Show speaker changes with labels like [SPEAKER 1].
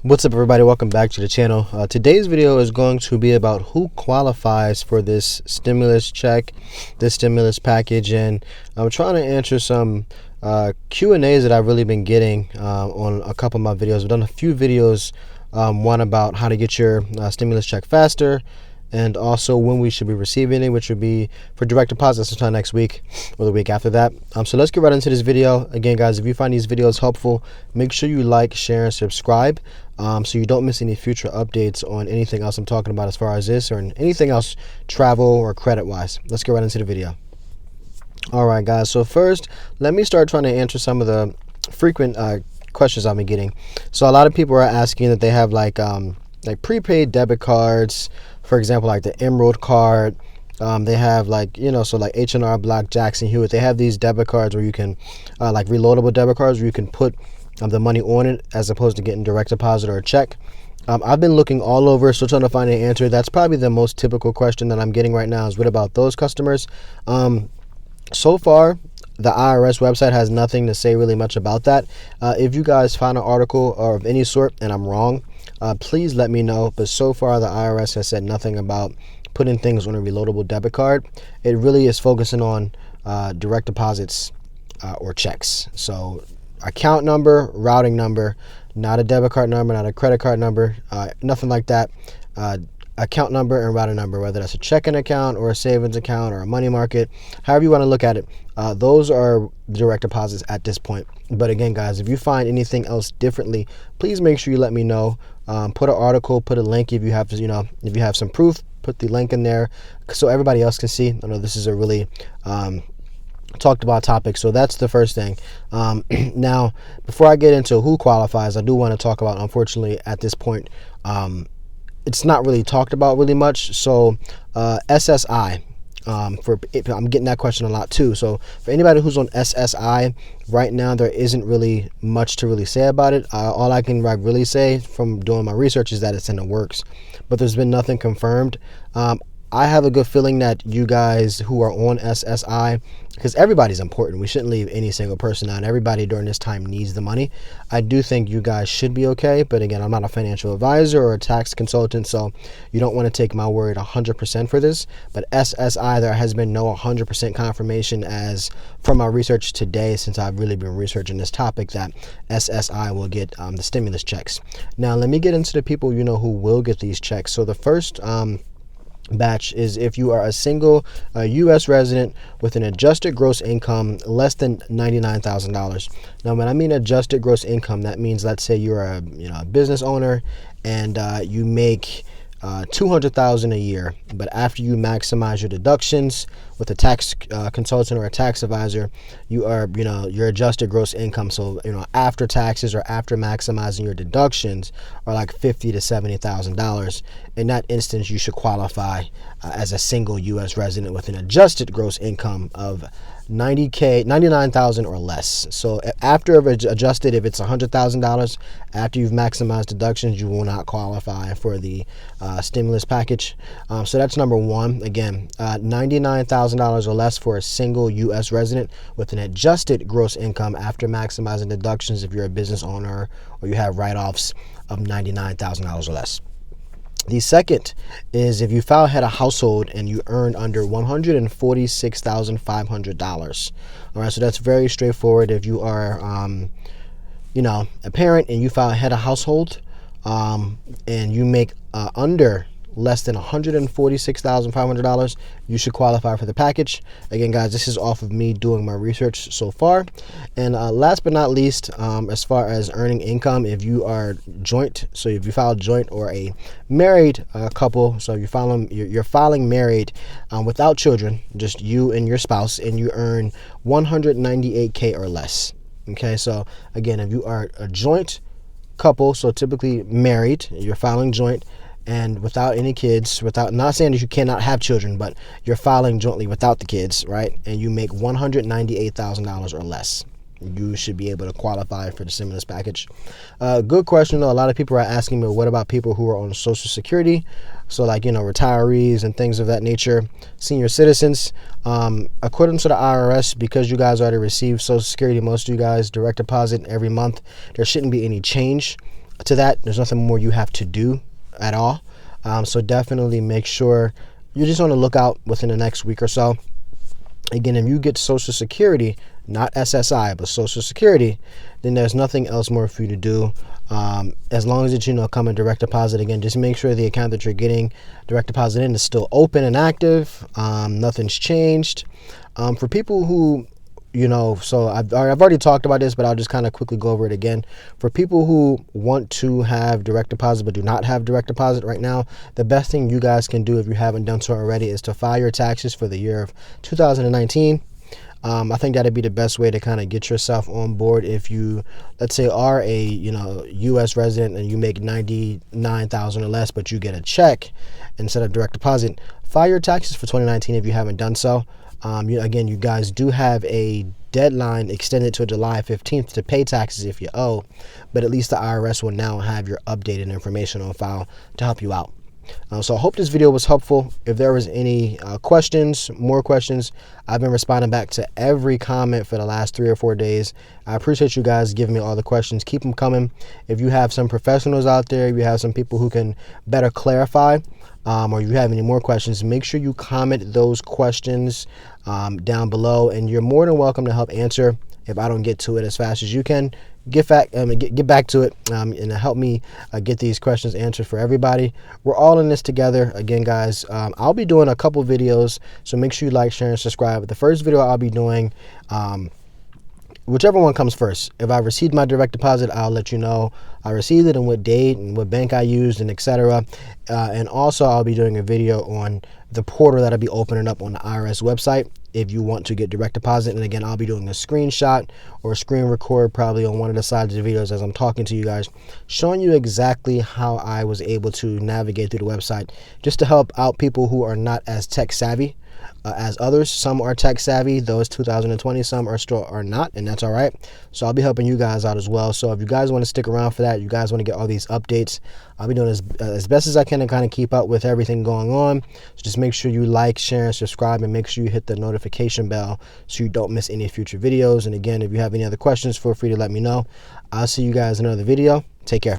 [SPEAKER 1] What's up, everybody? Welcome back to the channel. Today's video is going to be about who qualifies for this stimulus check, this stimulus package, and I'm trying to answer some Q&As that I've really been getting on a couple of my videos. I've done a few videos, one about how to get your stimulus check faster, and also when we should be receiving it, which would be for direct deposit sometime next week or the week after that. So let's get right into this video. Again, guys, if you find these videos helpful, make sure you like, share, and subscribe so you don't miss any future updates on anything else I'm talking about as far as this or anything else travel or credit wise. Let's get right into the video. All right, guys, so first let me start trying to answer some of the frequent questions I've been getting. So a lot of people are asking that they have like prepaid debit cards, for example, like the Emerald card. They have like, so like H&R Block, Jackson Hewitt. They have these debit cards where you can, like reloadable debit cards where you can put the money on it as opposed to getting direct deposit or a check. I've been looking all over, still trying to find an answer. That's probably the most typical question that I'm getting right now is what about those customers? So far, the IRS website has nothing to say really much about that. If you guys find an article or of any sort and I'm wrong, please let me know. But so far, the IRS has said nothing about putting things on a reloadable debit card. It really is focusing on direct deposits or checks. So account number, routing number, not a debit card number, not a credit card number, nothing like that. Account number and routing number, whether that's a checking account or a savings account or a money market, however you want to look at it. Those are direct deposits at this point. But again, guys, if you find anything else differently, please make sure you let me know. Put an article, put a link if you have, if you have some proof, put the link in there so everybody else can see. I know this is a really talked about topic, so that's the first thing. Now, before I get into who qualifies, I do want to talk about, unfortunately, at this point, it's not really talked about really much. So SSI, I'm getting that question a lot too. So for anybody who's on SSI right now, there isn't really much to really say about it. All I can really say from doing my research is that it's in the works, but there's been nothing confirmed. I have a good feeling that you guys who are on SSI, because everybody's important, we shouldn't leave any single person out. Everybody during this time needs the money. I do think you guys should be okay, but again, I'm not a financial advisor or a tax consultant, so you don't want to take my word 100% for this. But SSI, there has been no 100% confirmation as from my research today, since I've really been researching this topic, that SSI will get the stimulus checks. Now, let me get into the people who will get these checks. So the first batch is if you are a single U.S. resident with an adjusted gross income less than $99,000. Now, when I mean adjusted gross income, that means, let's say you're a business owner and you make $200,000 a year, but after you maximize your deductions with a tax consultant or a tax advisor, you are your adjusted gross income, so after taxes or after maximizing your deductions, are like $50,000 to $70,000. In that instance, you should qualify as a single U.S. resident with an adjusted gross income of $99,000 or less. So after adjusted, if it's $100,000, after you've maximized deductions, you will not qualify for the stimulus package. So that's number one. Again, $99,000 or less for a single U.S. resident with an adjusted gross income after maximizing deductions if you're a business owner or you have write-offs of $99,000 or less. The second is if you file head of household and you earn under $146,500. All right, so that's very straightforward. If you are, a parent and you file head of household and you make under less than $146,500, you should qualify for the package. Again, guys, this is off of me doing my research so far. And last but not least, as far as earning income, if you are joint, so if you file joint or a married couple, so you're filing married without children, just you and your spouse, and you earn $198K or less. Okay, so again, if you are a joint couple, so typically married, you're filing joint, and without any kids, not saying that you cannot have children, but you're filing jointly without the kids, right? And you make $198,000 or less, you should be able to qualify for the stimulus package. Good question, though. A lot of people are asking me, what about people who are on Social Security? So like, retirees and things of that nature, senior citizens. According to the IRS, because you guys already receive Social Security, most of you guys direct deposit every month, there shouldn't be any change to that. There's nothing more you have to do at all. So definitely make sure you're just on the lookout within the next week or so. Again, if you get Social Security, not SSI, but Social Security, then there's nothing else more for you to do. As long as it's, come in direct deposit. Again, just make sure the account that you're getting direct deposit in is still open and active. Nothing's changed. For people who, so I've already talked about this, but I'll just kind of quickly go over it again. For people who want to have direct deposit but do not have direct deposit right now, the best thing you guys can do if you haven't done so already is to file your taxes for the year of 2019. I think that'd be the best way to kind of get yourself on board. If you, let's say, are a U.S. resident and you make $99,000 or less, but you get a check instead of direct deposit, file your taxes for 2019 if you haven't done so. Again, you guys do have a deadline extended to July 15th to pay taxes if you owe, but at least the IRS will now have your updated information on file to help you out. So I hope this video was helpful. If there was any more questions, I've been responding back to every comment for the last 3 or 4 days. I appreciate you guys giving me all the questions. Keep them coming. If you have some professionals out there, if you have some people who can better clarify, or you have any more questions, make sure you comment those questions down below, and you're more than welcome to help answer. If I don't get to it as fast as you can, get back to it and help me get these questions answered for everybody. We're all in this together. Again, guys, I'll be doing a couple videos, so make sure you like, share, and subscribe. The first video I'll be doing, whichever one comes first. If I received my direct deposit, I'll let you know I received it and what date and what bank I used and etc. And also I'll be doing a video on the portal that I'll be opening up on the IRS website if you want to get direct deposit. And again, I'll be doing a screenshot or a screen record probably on one of the sides of the videos as I'm talking to you guys, showing you exactly how I was able to navigate through the website, just to help out people who are not as tech savvy as others. Some are tech savvy, though it's 2020, some are not, and that's all right. So I'll be helping you guys out as well. So if you guys want to stick around for that, you guys want to get all these updates, I'll be doing as best as I can to kind of keep up with everything going on. So just make sure you like, share, and subscribe, and make sure you hit the notification bell so you don't miss any future videos. And again, if you have any other questions, feel free to let me know. I'll see you guys in another video. Take care.